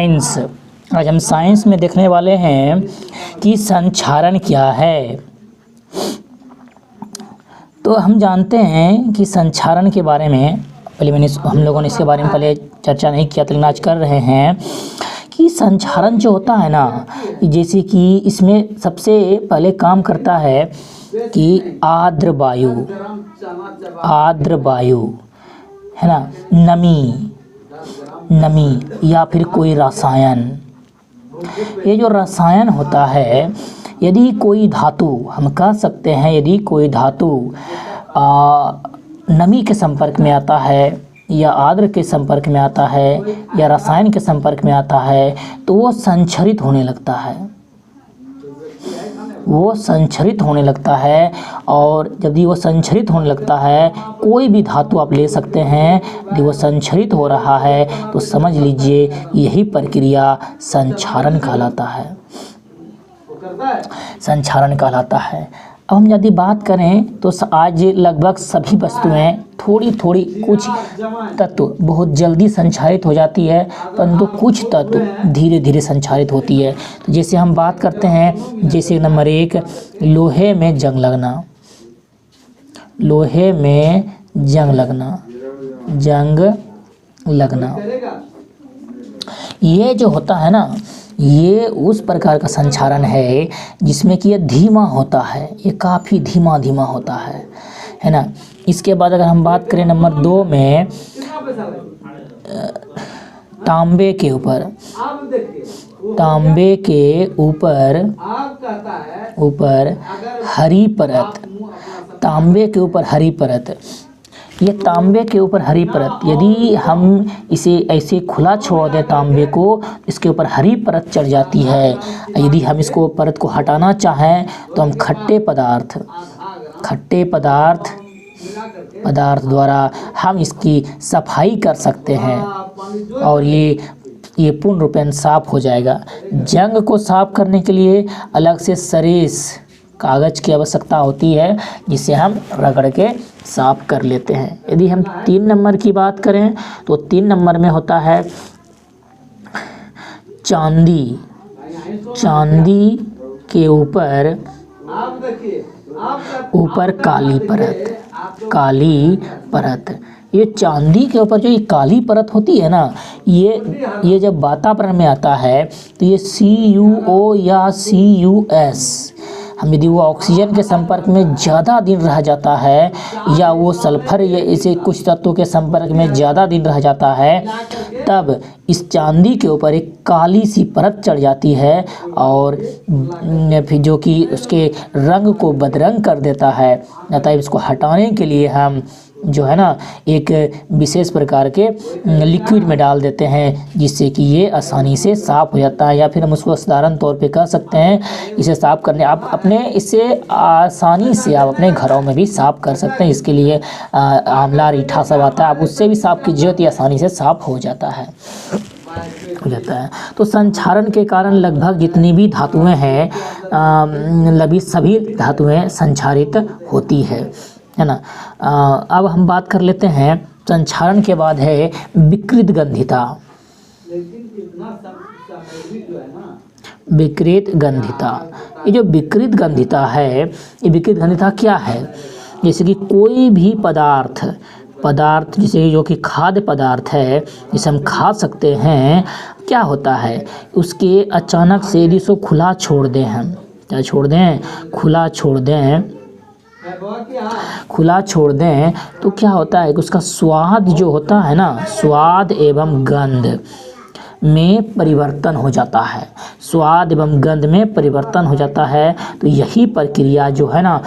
Science. आज हम science में देखने वाले हैं कि संक्षारण क्या है। तो हम जानते हैं कि संक्षारण के बारे में पहले हम लोगों ने इसके बारे में पहले चर्चा नहीं किया, लेकिन आज कर रहे हैं कि संक्षारण जो होता है ना, जैसे कि इसमें सबसे पहले काम करता है कि आर्द्र वायु है ना, नमी या फिर कोई रसायन। ये जो रसायन होता है, यदि कोई धातु, हम कह सकते हैं यदि कोई धातु नमी के संपर्क में आता है या आर्द्र के संपर्क में आता है या रसायन के संपर्क में आता है तो वो संक्षरित होने लगता है। और यदि वो संक्षरित होने लगता है, कोई भी धातु आप ले सकते हैं, यदि वो संक्षरित हो रहा है तो समझ लीजिए यही प्रक्रिया संक्षारण कहलाता है। अब हम यदि बात करें तो आज लगभग सभी वस्तुएं थोड़ी कुछ तत्व बहुत जल्दी संक्षारित हो जाती है, परंतु कुछ तत्व धीरे धीरे संक्षारित होती है। तो जैसे हम बात करते हैं, जैसे नंबर 1 लोहे में जंग लगना। ये जो होता है ना, ये उस प्रकार का संक्षारण है जिसमें कि ये धीमा होता है, ये काफ़ी धीमा होता है ना। इसके बाद अगर हम बात करें नंबर 2 में तांबे के ऊपर हरी परत, तांबे के ऊपर हरी परत। ये तांबे के ऊपर हरी परत, यदि हम इसे ऐसे खुला छोड़ दें तांबे को, इसके ऊपर हरी परत चढ़ जाती है। यदि हम इसको परत को हटाना चाहें तो हम खट्टे पदार्थ द्वारा हम इसकी सफाई कर सकते हैं और ये पूर्ण रूपेण साफ हो जाएगा। जंग को साफ करने के लिए अलग से सरेस कागज़ की आवश्यकता होती है, जिसे हम रगड़ के साफ कर लेते हैं। यदि हम 3 नंबर की बात करें तो 3 नंबर में होता है चांदी के ऊपर काली परत। ये चांदी के ऊपर जो ये काली परत होती है ना, ये जब वातावरण में आता है तो ये CuO या CuS, हम यदि वो ऑक्सीजन के संपर्क में ज़्यादा दिन रह जाता है या वो सल्फर या इसे कुछ तत्वों के संपर्क में ज़्यादा दिन रह जाता है, तब इस चांदी के ऊपर एक काली सी परत चढ़ जाती है और फिर जो कि उसके रंग को बदरंग कर देता है। अतः इसको हटाने के लिए हम जो है ना एक विशेष प्रकार के लिक्विड में डाल देते हैं, जिससे कि ये आसानी से साफ़ हो जाता है। या फिर हम उसको साधारण तौर पे कह सकते हैं, इसे साफ़ करने इसे आसानी से आप अपने घरों में भी साफ़ कर सकते हैं। इसके लिए आंवला रीठा सब आता है, आप उससे भी साफ़ कीजिए तो आसानी से साफ़ हो जाता है। तो संक्षारण के कारण लगभग जितनी भी धातुएं हैं, सभी धातुएं संक्षारित होती है ना। अब हम बात कर लेते हैं संक्षारण के बाद है विकृत गंधिता। ये जो विकृत गंधिता है, ये विकृत गंधिता क्या है? जैसे कि कोई भी पदार्थ जैसे जो कि खाद्य पदार्थ है, जिसे हम खा सकते हैं, क्या होता है उसके अचानक से यदि उसको खुला छोड़ दें तो क्या होता है कि उसका स्वाद जो होता है ना, स्वाद एवं गंध में परिवर्तन हो जाता है। तो यही प्रक्रिया जो है ना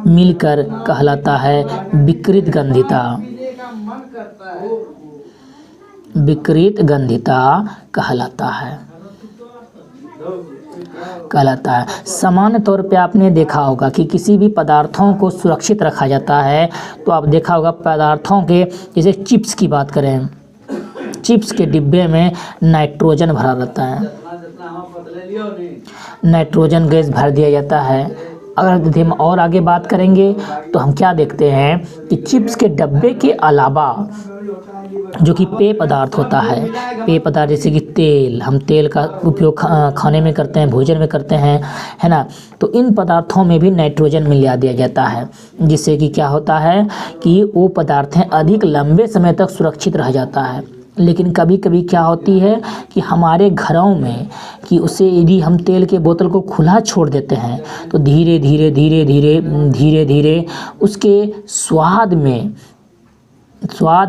मिलकर कहलाता है विकृत गंधिता कहलाता है। सामान्य तौर पे आपने देखा होगा कि किसी भी पदार्थों को सुरक्षित रखा जाता है, तो आप देखा होगा पदार्थों के, जैसे चिप्स की बात करें, चिप्स के डिब्बे में नाइट्रोजन भरा रहता है, नाइट्रोजन गैस भर दिया जाता है। अगर यदि हम और आगे बात करेंगे तो हम क्या देखते हैं कि चिप्स के डब्बे के अलावा जो कि पेय पदार्थ होता है। पेय पदार्थ जैसे कि तेल, हम तेल का उपयोग खाने में करते हैं, भोजन में करते हैं, है ना। तो इन पदार्थों में भी नाइट्रोजन मिला दिया जाता है, जिससे कि क्या होता है कि वो पदार्थें अधिक लंबे समय तक सुरक्षित रह जाता है। लेकिन कभी कभी क्या होती है कि हमारे घरों में कि उसे यदि हम तेल के बोतल को खुला छोड़ देते हैं तो धीरे धीरे धीरे धीरे धीरे धीरे उसके स्वाद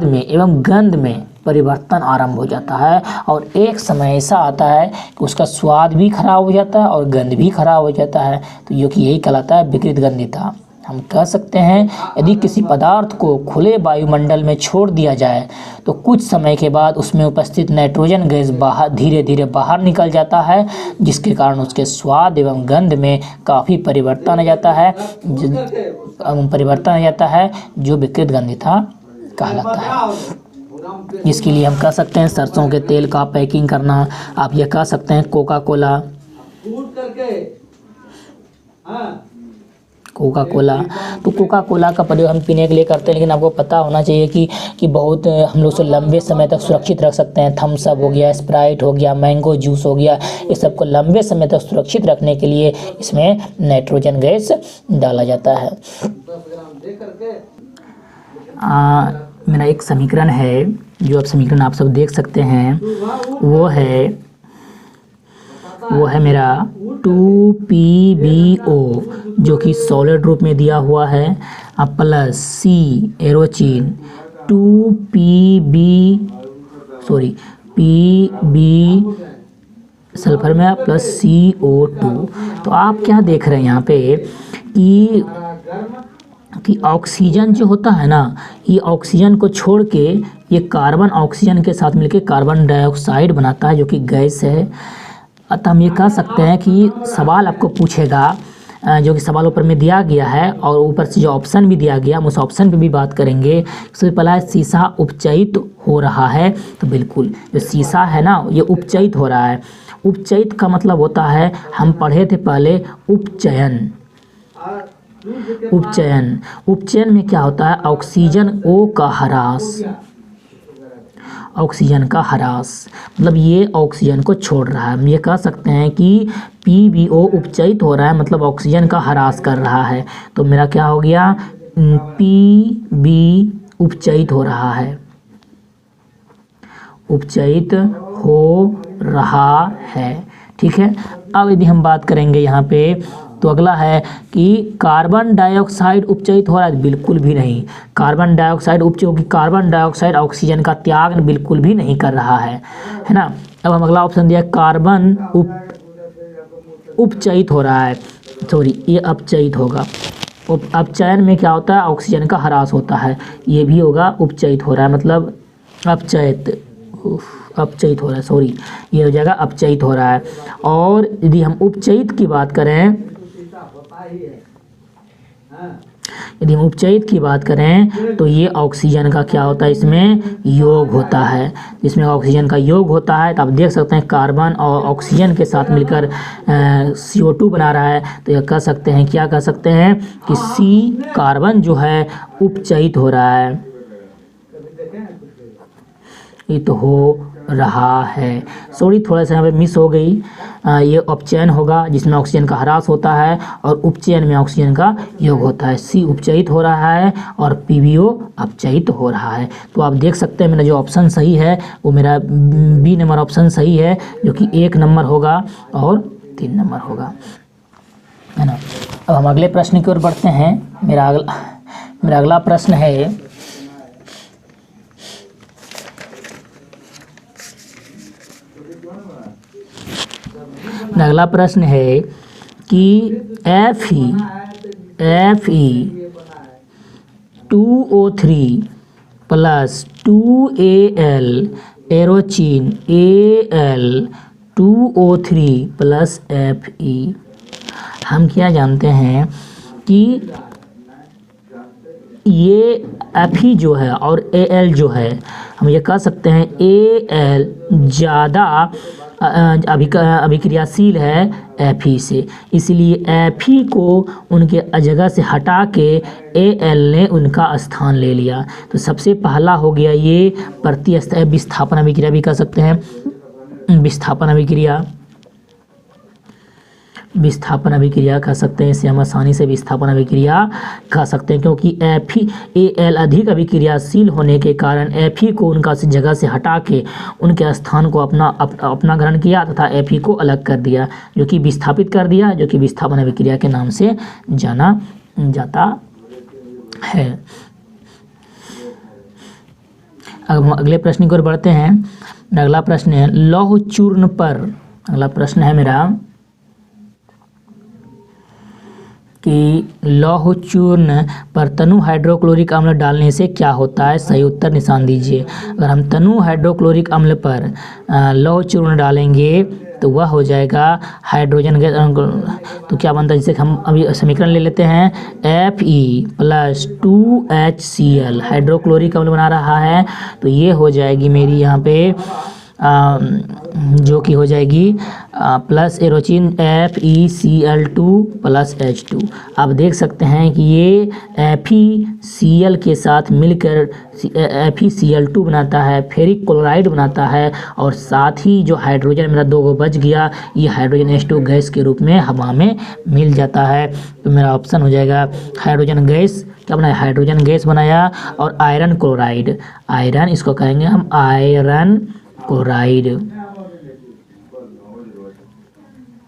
में एवं गंध में परिवर्तन आरंभ हो जाता है, और एक समय ऐसा आता है कि उसका स्वाद भी खराब हो जाता है और गंध भी खराब हो जाता है। तो ये कि यही कहलाता है विकृत गंधिता। हम कह सकते हैं यदि किसी पदार्थ को खुले वायुमंडल में छोड़ दिया जाए तो कुछ समय के बाद उसमें उपस्थित नाइट्रोजन गैस धीरे धीरे बाहर निकल जाता है, जिसके कारण उसके स्वाद एवं गंध में काफ़ी परिवर्तन आ जाता है, जो विकृत गंधिता कहलाता है। इसके लिए हम कह सकते हैं सरसों के तेल का पैकिंग करना, आप ये कह सकते हैं कोका कोला, तो कोका कोला का प्रयोग हम पीने के लिए करते हैं, लेकिन आपको पता होना चाहिए कि बहुत हम लोग उसे लंबे समय तक सुरक्षित रख सकते हैं। थम्स अप हो गया, स्प्राइट हो गया, मैंगो जूस हो गया, ये सबको लंबे समय तक सुरक्षित रखने के लिए इसमें नाइट्रोजन गैस डाला जाता है। मेरा एक समीकरण है, जो अब समीकरण आप सब देख सकते हैं, वो है मेरा 2PbO जो कि सॉलिड रूप में दिया हुआ है, प्लस C एरोचिन 2Pb सल्फर में प्लस CO2। तो आप क्या देख रहे हैं यहाँ पे कि ऑक्सीजन जो होता है ना, ये ऑक्सीजन को छोड़ के ये कार्बन ऑक्सीजन के साथ मिलके कार्बन डाइऑक्साइड बनाता है, जो कि गैस है। अतः हम ये कह सकते हैं कि सवाल आपको पूछेगा, जो कि सवाल ऊपर में दिया गया है और ऊपर से जो ऑप्शन भी दिया गया, हम उस ऑप्शन पे भी बात करेंगे। सबसे पहला है शीशा उपचयित हो रहा है, तो बिल्कुल जो शीशा है ना ये उपचयित हो रहा है। उपचयित का मतलब होता है, हम पढ़े थे पहले उपचयन में क्या होता है, ऑक्सीजन का ह्रास, मतलब ये ऑक्सीजन को छोड़ रहा है। हम ये कह सकते हैं कि PbO उपचयित हो रहा है, मतलब ऑक्सीजन का ह्रास कर रहा है। तो मेरा क्या हो गया, Pb उपचयित हो रहा है, ठीक है। अब यदि हम बात करेंगे यहाँ पे, तो अगला है कि कार्बन डाइऑक्साइड उपचयित हो रहा है, बिल्कुल भी नहीं। कार्बन डाइऑक्साइड ऑक्सीजन का त्याग बिल्कुल भी नहीं कर रहा है ना। अब हम अगला ऑप्शन दिया, कार्बन उपचयित हो रहा है, ये अपचयित होगा। अपचयन में क्या होता है, ऑक्सीजन का ह्रास होता है, ये भी होगा उपचयित हो रहा है, मतलब अपचयित हो रहा है, ये हो जाएगा अपचयित हो रहा है। और यदि हम उपचयित की बात करें तो ये ऑक्सीजन का क्या होता है, इसमें योग होता है। इसमें ऑक्सीजन का योग होता है, तो आप देख सकते हैं कार्बन और ऑक्सीजन के साथ मिलकर CO2 बना रहा है। तो यह कह सकते हैं, क्या कह सकते हैं कि C कार्बन जो है उपचयित हो रहा है, ये तो हो रहा है। थोड़ा सा यहाँ पे मिस हो गई, ये अपचयन होगा जिसमें ऑक्सीजन का ह्रास होता है, और उपचयन में ऑक्सीजन का योग होता है। C उपचयित हो रहा है और PbO अपचयित हो रहा है। तो आप देख सकते हैं मेरा जो ऑप्शन सही है वो मेरा B नंबर ऑप्शन सही है, जो कि 1 नंबर होगा और 3 नंबर होगा, है ना। अब हम अगले प्रश्न की ओर बढ़ते हैं। मेरा अगला प्रश्न है, अगला प्रश्न है कि Fe2O3 plus 2Al एरोचिन Al2O3 plus Fe। हम क्या जानते हैं कि ये Fe जो है और Al जो है, हम ये कह सकते हैं Al ज़्यादा अभिक्रियाशील है Fe से, इसलिए Fe को उनके जगह से हटा के Al ने उनका स्थान ले लिया। तो सबसे पहला हो गया ये प्रतिस्थापन विस्थापन अभिक्रिया भी कह सकते हैं, विस्थापन अभिक्रिया कह सकते हैं। इसे हम आसानी से विस्थापन अभिक्रिया कह सकते हैं, क्योंकि Al अधिक अभिक्रियाशील होने के कारण Fe को उनका जगह से हटा के उनके स्थान को अपना ग्रहण किया तथा Fe को अलग कर दिया, जो कि विस्थापित कर दिया, जो कि विस्थापन अभिक्रिया के नाम से जाना जाता है। अब हम अगले प्रश्न की ओर बढ़ते हैं। अगला प्रश्न है लौह चूर्ण पर, अगला प्रश्न है मेरा कि लौह चूर्ण पर तनु हाइड्रोक्लोरिक अम्ल डालने से क्या होता है, सही उत्तर निशान दीजिए। अगर हम तनु हाइड्रोक्लोरिक अम्ल पर लौह चूर्ण डालेंगे तो वह हो जाएगा हाइड्रोजन गैस। तो क्या बनता है, जैसे हम अभी समीकरण ले लेते हैं Fe+2HCl हाइड्रोक्लोरिक अम्ल बना रहा है, तो ये हो जाएगी मेरी यहाँ पे जो कि हो जाएगी प्लस एरोचिन FeCl2+H2। आप देख सकते हैं कि ये FeCl के साथ मिलकर FeCl2 बनाता है, फेरिक क्लोराइड बनाता है, और साथ ही जो हाइड्रोजन मेरा 2 गो बच गया, ये हाइड्रोजन H2 गैस के रूप में हवा में मिल जाता है। तो मेरा ऑप्शन हो जाएगा हाइड्रोजन गैस। क्या बनाया, हाइड्रोजन गैस बनाया। और आयरन क्लोराइड, आयरन इसको कहेंगे हम आयरन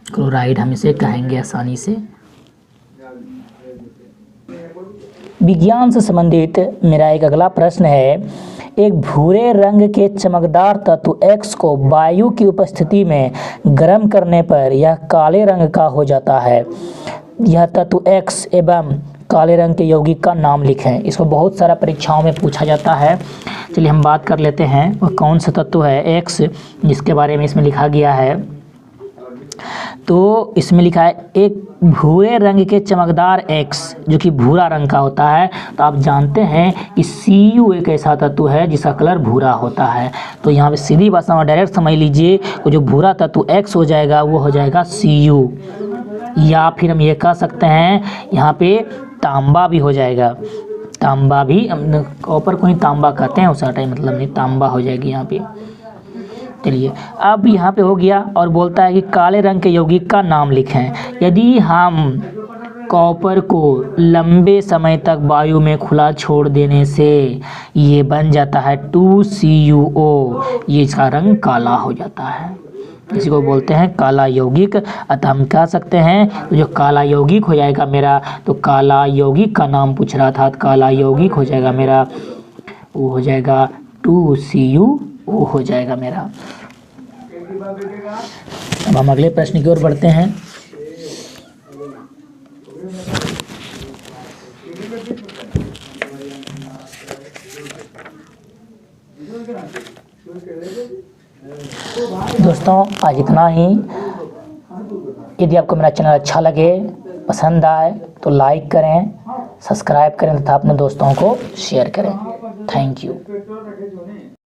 क्लोराइड हम इसे कहेंगे आसानी से। विज्ञान से संबंधित मेरा एक अगला प्रश्न है, एक भूरे रंग के चमकदार तत्व X को वायु की उपस्थिति में गर्म करने पर यह काले रंग का हो जाता है। यह तत्व X एवं काले रंग के यौगिक का नाम लिखें। इसको बहुत सारा परीक्षाओं में पूछा जाता है। चलिए हम बात कर लेते हैं वह कौन सा तत्व है X जिसके बारे में इसमें लिखा गया है। तो इसमें लिखा है एक भूरे रंग के चमकदार X जो कि भूरा रंग का होता है। तो आप जानते हैं कि Cu एक ऐसा तत्व है जिसका कलर भूरा होता है। तो यहाँ पे सीधी भाषा में डायरेक्ट समझ लीजिए, वो जो भूरा तत्व X हो जाएगा वो हो जाएगा Cu, या फिर हम ये कह सकते हैं यहाँ पे तांबा भी हो जाएगा। तांबा भी, कॉपर को ही तांबा कहते हैं, उसका टाइम मतलब नहीं, तांबा हो जाएगी यहाँ पे। चलिए अब यहाँ पे हो गया और बोलता है कि काले रंग के यौगिक का नाम लिखें। यदि हम कॉपर को लंबे समय तक वायु में खुला छोड़ देने से ये बन जाता है 2CuO, ये इसका रंग काला हो जाता है, इसी को बोलते हैं काला यौगिक। अतः हम कह सकते हैं तो जो काला यौगिक हो जाएगा मेरा, तो काला यौगिक का नाम पूछ रहा था, तो काला यौगिक हो जाएगा मेरा, वो हो जाएगा 2CuO हो जाएगा मेरा। अब हम अगले प्रश्न की ओर बढ़ते हैं। दोस्तों आज इतना ही। यदि आपको मेरा चैनल अच्छा लगे, पसंद आए तो लाइक करें, सब्सक्राइब करें तथा अपने दोस्तों को शेयर करें। Thank you.